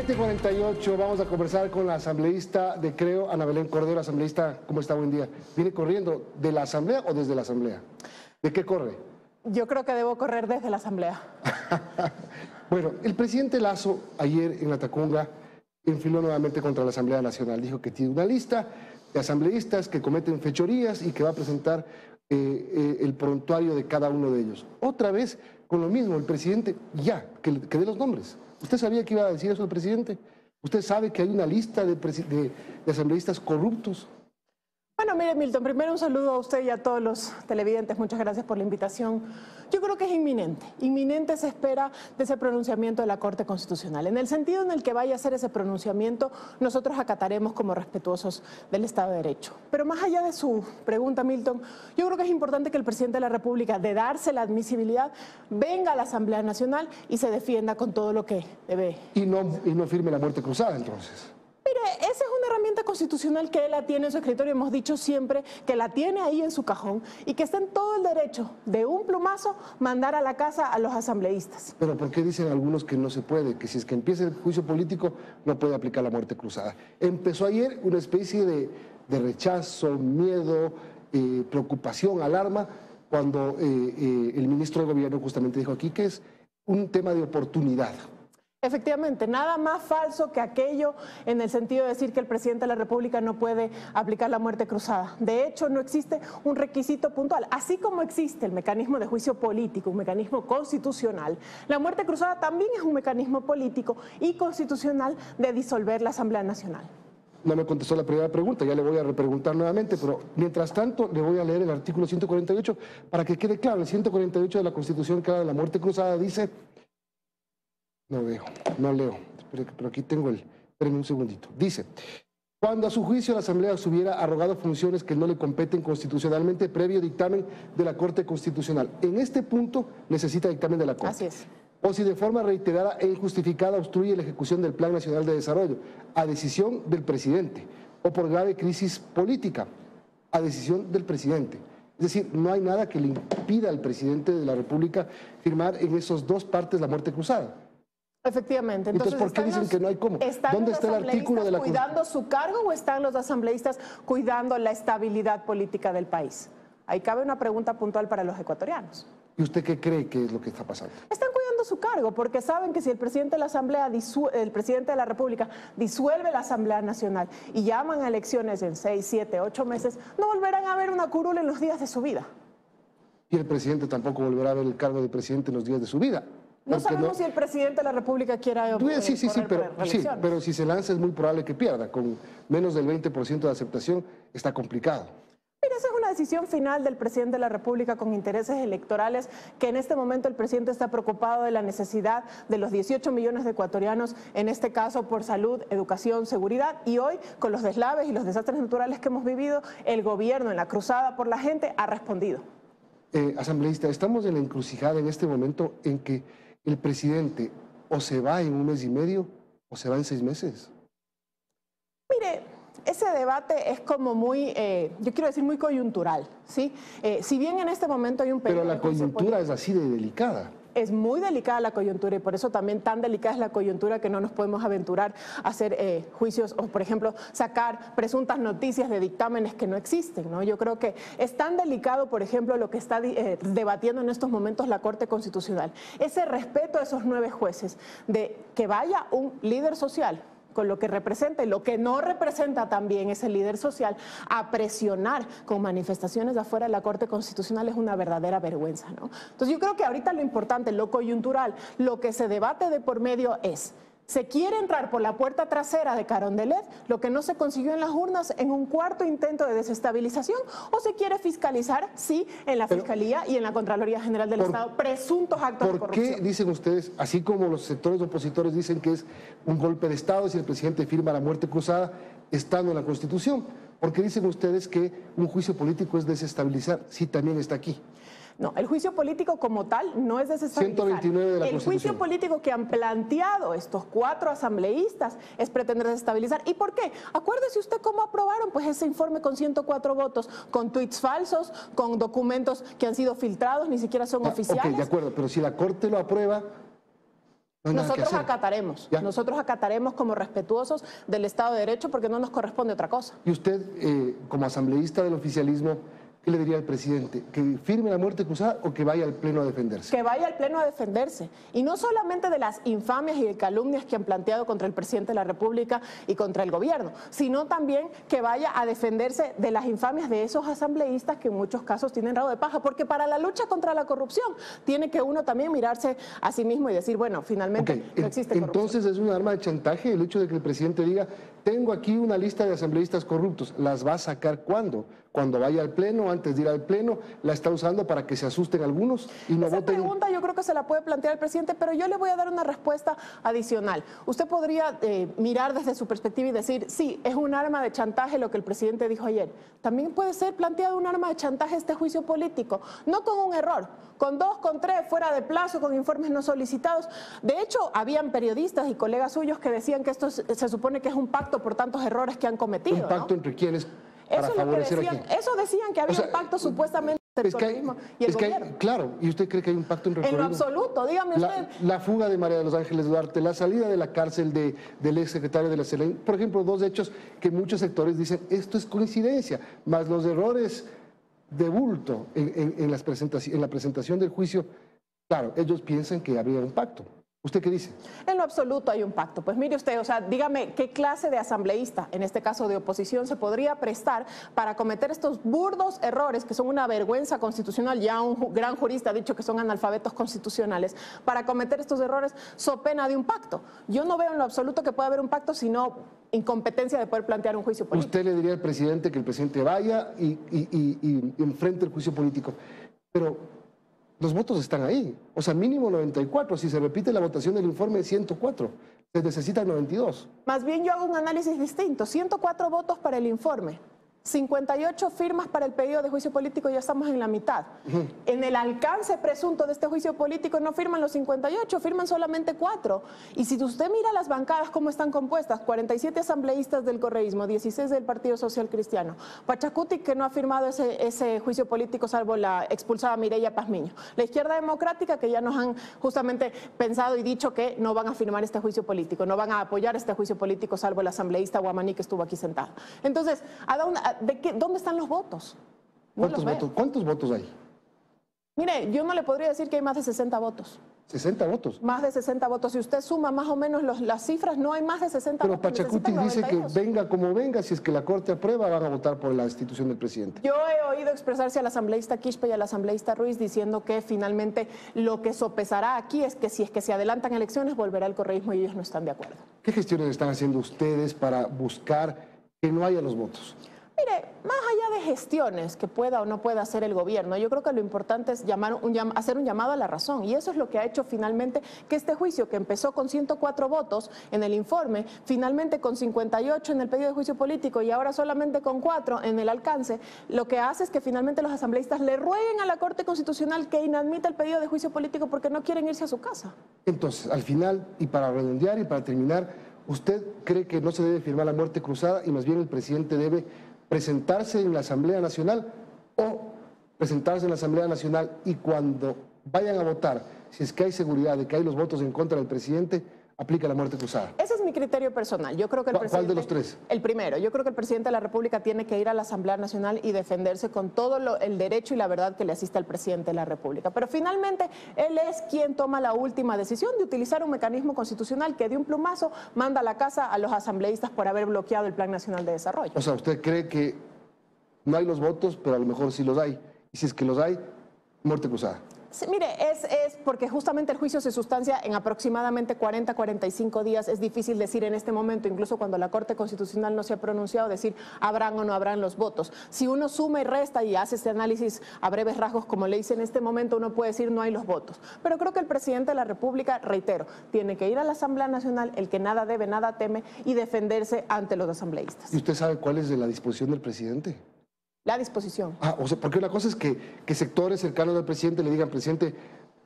7:48, vamos a conversar con la asambleísta de Creo, Ana Belén Cordero. Asambleísta, ¿cómo está? Buen día. ¿Viene corriendo de la asamblea o desde la asamblea? ¿De qué corre? Yo creo que debo correr desde la asamblea. Bueno, el presidente Lasso ayer en la Tacunga enfiló nuevamente contra la Asamblea Nacional. Dijo que tiene una lista de asambleístas que cometen fechorías y que va a presentar el prontuario de cada uno de ellos. Otra vez con lo mismo, el presidente que dé los nombres. ¿Usted sabía que iba a decir eso el presidente? ¿Usted sabe que hay una lista de asambleístas corruptos? Bueno, mire, Milton, primero un saludo a usted y a todos los televidentes. Muchas gracias por la invitación. Yo creo que es inminente. Inminente se espera de ese pronunciamiento de la Corte Constitucional. En el sentido en el que vaya a ser ese pronunciamiento, nosotros acataremos como respetuosos del Estado de Derecho. Pero más allá de su pregunta, Milton, yo creo que es importante que el presidente de la República, de darse la admisibilidad, venga a la Asamblea Nacional y se defienda con todo lo que debe. Y no firme la muerte cruzada, entonces. Mire, esa es una herramienta constitucional que él la tiene en su escritorio. Hemos dicho siempre que la tiene ahí en su cajón y que está en todo el derecho de un plumazo mandar a la casa a los asambleístas. Pero ¿por qué dicen algunos que no se puede? Que si es que empieza el juicio político no puede aplicar la muerte cruzada. Empezó ayer una especie de rechazo, miedo, preocupación, alarma, cuando el ministro de Gobierno justamente dijo aquí que es un tema de oportunidad. Efectivamente, nada más falso que aquello en el sentido de decir que el presidente de la República no puede aplicar la muerte cruzada. De hecho, no existe un requisito puntual. Así como existe el mecanismo de juicio político, un mecanismo constitucional, la muerte cruzada también es un mecanismo político y constitucional de disolver la Asamblea Nacional. No me contestó la primera pregunta, ya le voy a repreguntar nuevamente, pero mientras tanto le voy a leer el artículo 148 para que quede claro. El 148 de la Constitución que habla de la muerte cruzada dice... No leo, pero aquí tengo espérenme un segundito. Dice, cuando a su juicio la Asamblea se hubiera arrogado funciones que no le competen constitucionalmente previo dictamen de la Corte Constitucional. En este punto necesita dictamen de la Corte. Así es. O si de forma reiterada e injustificada obstruye la ejecución del Plan Nacional de Desarrollo, a decisión del presidente, o por grave crisis política, a decisión del presidente. Es decir, no hay nada que le impida al presidente de la República firmar en esas dos partes la muerte cruzada. Efectivamente. Entonces, ¿por qué dicen que no hay cómo? ¿Dónde está el artículo de la Constitución? ¿Cuidando su cargo o están los asambleístas cuidando la estabilidad política del país? Ahí cabe una pregunta puntual para los ecuatorianos. ¿Y usted qué cree que es lo que está pasando? Están cuidando su cargo porque saben que si el presidente de la Asamblea, el presidente de la República disuelve la Asamblea Nacional y llaman a elecciones en 6, 7, 8 meses, no volverán a ver una curul en los días de su vida. Y el presidente tampoco volverá a ver el cargo de presidente en los días de su vida. No sabemos si el presidente de la República quiera pero si se lanza es muy probable que pierda. Con menos del 20% de aceptación está complicado. Mira, esa es una decisión final del presidente de la República con intereses electorales, que en este momento el presidente está preocupado de la necesidad de los 18 millones de ecuatorianos, en este caso por salud, educación, seguridad, y hoy con los deslaves y los desastres naturales que hemos vivido, el gobierno en la cruzada por la gente ha respondido. Asambleísta, estamos en la encrucijada en este momento en que el presidente o se va en un mes y medio o se va en 6 meses. Mire, ese debate es como muy, yo quiero decir, muy coyuntural, ¿sí? Si bien en este momento hay un periodo... Pero la coyuntura es así de delicada. Es muy delicada la coyuntura y por eso también tan delicada es la coyuntura que no nos podemos aventurar a hacer juicios o, por ejemplo, sacar presuntas noticias de dictámenes que no existen, ¿no? Yo creo que es tan delicado, por ejemplo, lo que está debatiendo en estos momentos la Corte Constitucional. Ese respeto a esos 9 jueces de que vaya un líder social con lo que representa y lo que no representa también ese líder social, a presionar con manifestaciones de afuera de la Corte Constitucional es una verdadera vergüenza, ¿no? Entonces yo creo que ahorita lo importante, lo coyuntural, lo que se debate de por medio es, ¿se quiere entrar por la puerta trasera de Carondelet, lo que no se consiguió en las urnas, en un cuarto intento de desestabilización, o se quiere fiscalizar, sí, en la Fiscalía y en la Contraloría General del Estado, presuntos actos de corrupción? ¿Por qué dicen ustedes, así como los sectores opositores dicen que es un golpe de Estado si el presidente firma la muerte cruzada estando en la Constitución? ¿Por qué dicen ustedes que un juicio político es desestabilizar si también está aquí? No, el juicio político como tal no es desestabilizar. 129 de la Constitución. El juicio político que han planteado estos 4 asambleístas es pretender desestabilizar. ¿Y por qué? Acuérdese usted cómo aprobaron pues ese informe con 104 votos, con tweets falsos, con documentos que han sido filtrados, ni siquiera son oficiales. Ok, de acuerdo, pero si la Corte lo aprueba, No hay nada que Nosotros hacer. acataremos, ¿Ya? nosotros acataremos como respetuosos del Estado de Derecho porque no nos corresponde otra cosa. Y usted, como asambleísta del oficialismo, ¿qué le diría al presidente? ¿Que firme la muerte cruzada o que vaya al Pleno a defenderse? Que vaya al Pleno a defenderse. Y no solamente de las infamias y de calumnias que han planteado contra el presidente de la República y contra el gobierno, sino también que vaya a defenderse de las infamias de esos asambleístas que en muchos casos tienen rabo de paja. Porque para la lucha contra la corrupción tiene que uno también mirarse a sí mismo y decir, bueno, finalmente no existe corrupción. Entonces es un arma de chantaje el hecho de que el presidente diga, tengo aquí una lista de asambleístas corruptos. ¿Las va a sacar cuándo? Cuando vaya al Pleno, antes de ir al Pleno, la está usando para que se asusten algunos y no Esa voten. pregunta yo creo que se la puede plantear el presidente, pero yo le voy a dar una respuesta adicional. Usted podría mirar desde su perspectiva y decir, sí, es un arma de chantaje lo que el presidente dijo ayer. También puede ser planteado un arma de chantaje este juicio político, no con un error, con 2, con 3, fuera de plazo, con informes no solicitados. De hecho, habían periodistas y colegas suyos que decían que esto se supone que es un pacto por tantos errores que han cometido. ¿Un pacto entre quiénes? Para Eso, es lo que favorecer decían, a quién. eso decían que había un pacto supuestamente entre el correísmo y el gobierno. Claro, ¿y usted cree que hay un pacto entre el En lo correísmo? absoluto, dígame usted. La fuga de María de los Ángeles Duarte, la salida de la cárcel del exsecretario de la CELEN, por ejemplo, 2 hechos que muchos sectores dicen, esto es coincidencia, más los errores de bulto en la presentación del juicio, claro, ellos piensan que habría un pacto. ¿Usted qué dice? En lo absoluto hay un pacto. Pues mire usted, o sea, dígame qué clase de asambleísta, en este caso de oposición, se podría prestar para cometer estos burdos errores que son una vergüenza constitucional. Ya un gran jurista ha dicho que son analfabetos constitucionales, para cometer estos errores so pena de un pacto. Yo no veo en lo absoluto que pueda haber un pacto, sino incompetencia de poder plantear un juicio político. Usted le diría al presidente que el presidente vaya y enfrente el juicio político, pero los votos están ahí, o sea, mínimo 94, si se repite la votación del informe 104, se necesitan 92. Más bien yo hago un análisis distinto, 104 votos para el informe, 58 firmas para el pedido de juicio político, ya estamos en la mitad. En el alcance presunto de este juicio político no firman los 58, firman solamente 4. Y si usted mira las bancadas cómo están compuestas, 47 asambleístas del correísmo, 16 del Partido Social Cristiano, Pachacuti que no ha firmado ese juicio político salvo la expulsada Mireya Pazmiño, la Izquierda Democrática que ya nos han justamente pensado y dicho que no van a firmar este juicio político, no van a apoyar este juicio político salvo el asambleísta Guamaní que estuvo aquí sentado. Entonces, ¿dónde están los votos? No los veo. ¿Cuántos votos hay? Mire, yo no le podría decir que hay más de 60 votos. 60 votos. Más de 60 votos. Si usted suma más o menos las cifras, no hay más de 60 Pero votos. Pachacuti Necesitan dice que 92. venga como venga, si es que la Corte aprueba, van a votar por la destitución del presidente. Yo he oído expresarse al asambleísta Quispe y al asambleísta Ruiz diciendo que finalmente lo que sopesará aquí es que si es que se adelantan elecciones, volverá el correísmo y ellos no están de acuerdo. ¿Qué gestiones están haciendo ustedes para buscar que no haya los votos? Mire, más allá de gestiones que pueda o no pueda hacer el gobierno, yo creo que lo importante es hacer un llamado a la razón. Y eso es lo que ha hecho finalmente que este juicio, que empezó con 104 votos en el informe, finalmente con 58 en el pedido de juicio político y ahora solamente con 4 en el alcance, lo que hace es que finalmente los asambleístas le rueguen a la Corte Constitucional que inadmita el pedido de juicio político porque no quieren irse a su casa. Entonces, al final, y para redondear y para terminar, ¿usted cree que no se debe firmar la muerte cruzada y más bien el presidente debe presentarse en la Asamblea Nacional o presentarse en la Asamblea Nacional y cuando vayan a votar, si es que hay seguridad de que hay los votos en contra del presidente, aplica la muerte cruzada? Ese es mi criterio personal. Yo creo que el presidente, ¿Cuál de los tres? El primero. Yo creo que el presidente de la República tiene que ir a la Asamblea Nacional y defenderse con todo el derecho y la verdad que le asiste al presidente de la República. Pero finalmente, él es quien toma la última decisión de utilizar un mecanismo constitucional que de un plumazo manda a la casa a los asambleístas por haber bloqueado el Plan Nacional de Desarrollo. O sea, ¿usted cree que no hay los votos, pero a lo mejor sí los hay? Y si es que los hay, muerte cruzada. Sí, mire, es porque justamente el juicio se sustancia en aproximadamente 40, 45 días. Es difícil decir en este momento, incluso cuando la Corte Constitucional no se ha pronunciado, decir habrán o no habrán los votos. Si uno suma y resta y hace este análisis a breves rasgos, como le hice en este momento, uno puede decir no hay los votos. Pero creo que el presidente de la República, reitero, tiene que ir a la Asamblea Nacional, el que nada debe, nada teme, y defenderse ante los asambleístas. ¿Y usted sabe cuál es la disposición del presidente? La disposición. O sea, porque una cosa es que sectores cercanos al presidente le digan, presidente,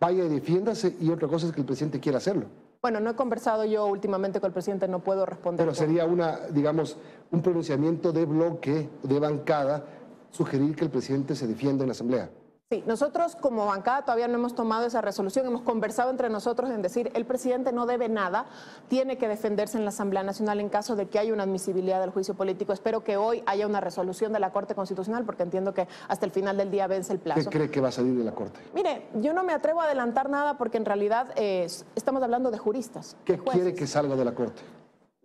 vaya y defiéndase, y otra cosa es que el presidente quiera hacerlo. Bueno, no he conversado yo últimamente con el presidente, no puedo responder. Pero sería digamos, un pronunciamiento de bloque, de bancada, sugerir que el presidente se defienda en la Asamblea. Sí, nosotros como bancada todavía no hemos tomado esa resolución, hemos conversado entre nosotros en decir el presidente no debe nada, tiene que defenderse en la Asamblea Nacional en caso de que haya una admisibilidad del juicio político. Espero que hoy haya una resolución de la Corte Constitucional porque entiendo que hasta el final del día vence el plazo. ¿Qué cree que va a salir de la Corte? Mire, yo no me atrevo a adelantar nada porque en realidad estamos hablando de juristas. ¿Qué quiere que salga de la Corte?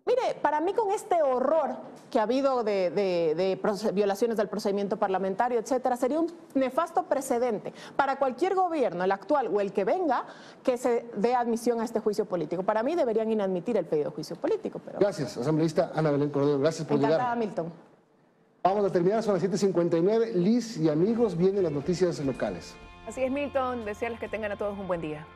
Mire, para mí con este horror que ha habido de violaciones del procedimiento parlamentario, etcétera, sería un nefasto precedente para cualquier gobierno, el actual o el que venga, que se dé admisión a este juicio político. Para mí deberían inadmitir el pedido de juicio político. Pero... Gracias, asambleísta Ana Belén Cordero. Gracias por Encantada, llegar. Milton. Vamos a terminar, son las 7:59. Liz y amigos, vienen las noticias locales. Así es, Milton. Desearles que tengan a todos un buen día.